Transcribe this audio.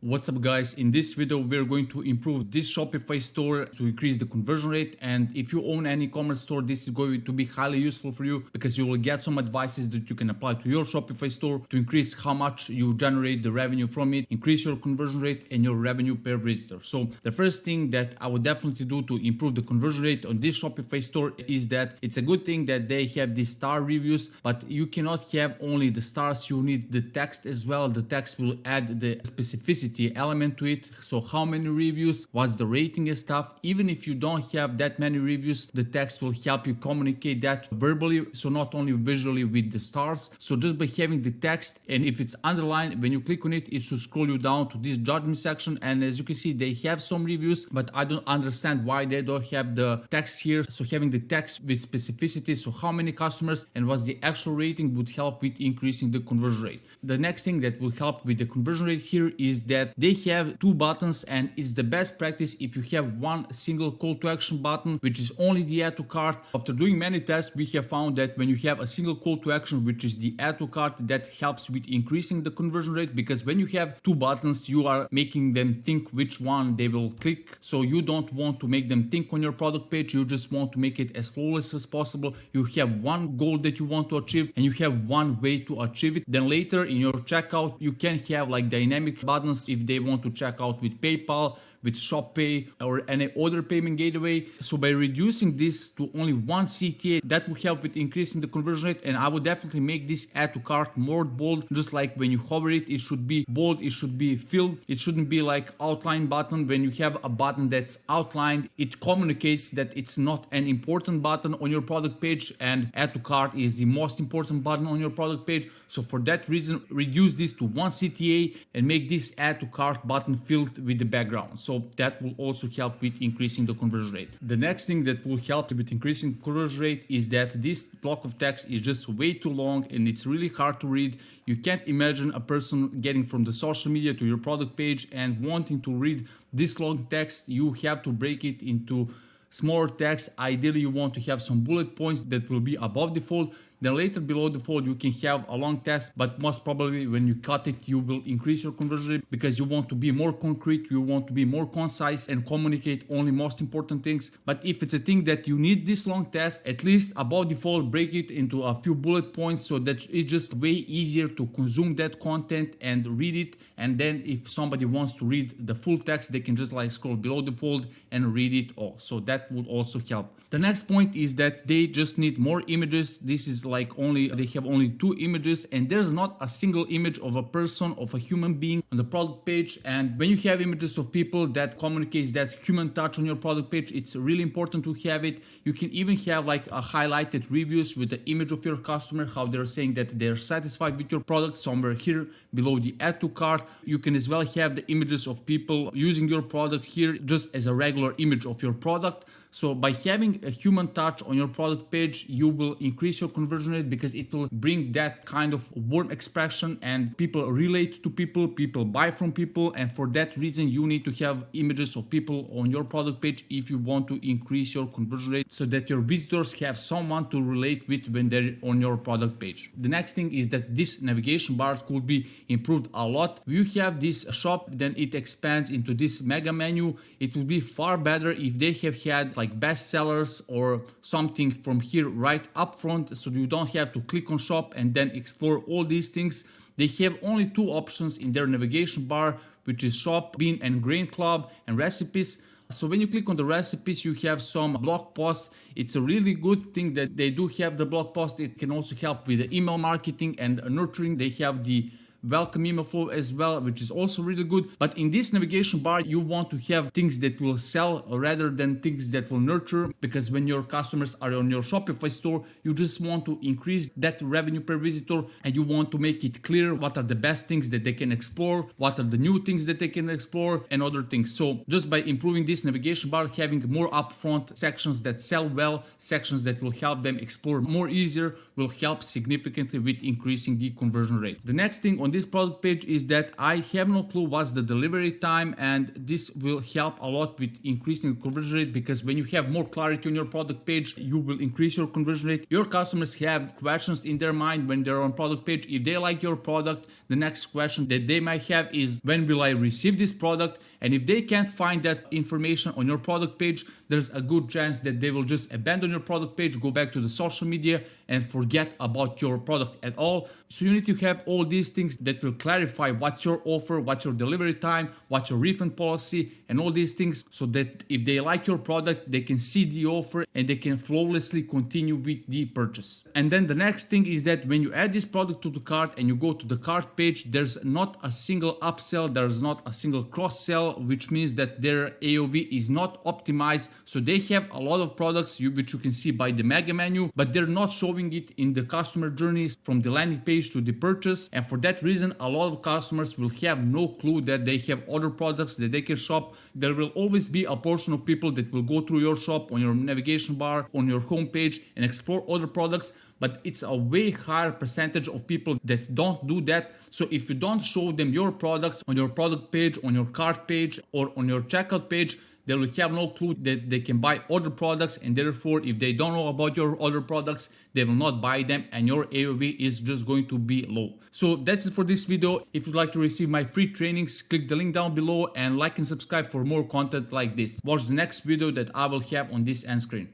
What's up guys, in this video we're going to improve this Shopify store to increase the conversion rate, and if you own any e-commerce store this is going to be highly useful for you because you will get some advices that you can apply to your Shopify store to increase how much you generate the revenue from it, increase your conversion rate and your revenue per visitor. So the first thing that I would definitely do to improve the conversion rate on this Shopify store is that it's a good thing that they have these star reviews, but you cannot have only the stars, you need the text as well. The text will add the specificity element to it, so how many reviews, what's the rating and stuff. Even if you don't have that many reviews, the text will help you communicate that verbally, so not only visually with the stars. So just by having the text, and if it's underlined, when you click on it, it should scroll you down to this judgment section, and as you can see they have some reviews, but I don't understand why they don't have the text here. So having the text with specificity, so how many customers and what's the actual rating, would help with increasing the conversion rate. The next thing that will help with the conversion rate here is that they have two buttons, and it's the best practice if you have one single call to action button, which is only the add to cart. After doing many tests, we have found that when you have a single call to action, which is the add to cart, that helps with increasing the conversion rate, because when you have two buttons you are making them think which one they will click. So you don't want to make them think on your product page, you just want to make it as flawless as possible. You have one goal that you want to achieve and you have one way to achieve it. Then later in your checkout you can have like dynamic buttons if they want to check out with PayPal, with ShopPay or any other payment gateway. So by reducing this to only one CTA, that will help with increasing the conversion rate. And I would definitely make this add to cart more bold. Just like when you hover it, it should be bold, it should be filled, it shouldn't be like outline button. When you have a button that's outlined, it communicates that it's not an important button on your product page, and add to cart is the most important button on your product page. So for that reason, reduce this to one CTA and make this add to cart button filled with the background. So that will also help with increasing the conversion rate. The next thing that will help with increasing conversion rate is that this block of text is just way too long and it's really hard to read. You can't imagine a person getting from the social media to your product page and wanting to read this long text. You have to break it into smaller text. Ideally you want to have some bullet points that will be above the fold. Then later below the fold you can have a long text, but most probably when you cut it you will increase your conversion rate because you want to be more concrete, you want to be more concise and communicate only most important things. But if it's a thing that you need this long text, at least above the fold break it into a few bullet points so that it's just way easier to consume that content and read it. And then if somebody wants to read the full text, they can just like scroll below the fold and read it all. So that would also help. The next point is that they just need more images. This is like they have only two images, and there's not a single image of a person, of a human being on the product page. And when you have images of people, that communicates that human touch on your product page. It's really important to have it. You can even have like a highlighted reviews with the image of your customer, how they're saying that they're satisfied with your product, somewhere here below the add to cart. You can as well have the images of people using your product here just as a regular image of your product. So by having a human touch on your product page, you will increase your conversion rate because it will bring that kind of warm expression and people relate to people, people buy from people. And for that reason, you need to have images of people on your product page if you want to increase your conversion rate so that your visitors have someone to relate with when they're on your product page. The next thing is that this navigation bar could be improved a lot. If you have this shop, then it expands into this mega menu. It would be far better if they have had like best sellers or something from here right up front, so you don't have to click on shop and then explore all these things. They have only two options in their navigation bar, which is shop, bean and grain club, and recipes. So when you click on the recipes, you have some blog posts. It's a really good thing that they do have the blog post. It can also help with the email marketing and nurturing. They have the welcome email flow as well, which is also really good. But in this navigation bar, you want to have things that will sell rather than things that will nurture, because when your customers are on your Shopify store, you just want to increase that revenue per visitor and you want to make it clear what are the best things that they can explore, what are the new things that they can explore, and other things. So just by improving this navigation bar, having more upfront sections that sell well, sections that will help them explore more easier, will help significantly with increasing the conversion rate. The next thing on on this product page is that I have no clue what's the delivery time, and this will help a lot with increasing the conversion rate, because when you have more clarity on your product page, you will increase your conversion rate. Your customers have questions in their mind when they're on product page. If they like your product, the next question that they might have is, when will I receive this product? And if they can't find that information on your product page, there's a good chance that they will just abandon your product page, go back to the social media, and forget about your product at all. So you need to have all these things that will clarify what's your offer, what's your delivery time, what's your refund policy, and all these things, so that if they like your product, they can see the offer and they can flawlessly continue with the purchase. And then the next thing is that when you add this product to the cart and you go to the cart page, there's not a single upsell, there's not a single cross sell, which means that their AOV is not optimized. So they have a lot of products which you can see by the mega menu, but they're not showing it in the customer journeys from the landing page to the purchase. And for that reason, a lot of customers will have no clue that they have other products that they can shop. There will always be a portion of people that will go through your shop on your navigation bar, on your homepage, and explore other products. But it's a way higher percentage of people that don't do that. So if you don't show them your products on your product page, on your cart page, or on your checkout page, they will have no clue that they can buy other products, and therefore if they don't know about your other products, they will not buy them, and your AOV is just going to be low. So that's it for this video. If you'd like to receive my free trainings, click the link down below and like and subscribe for more content like this. Watch the next video that I will have on this end screen.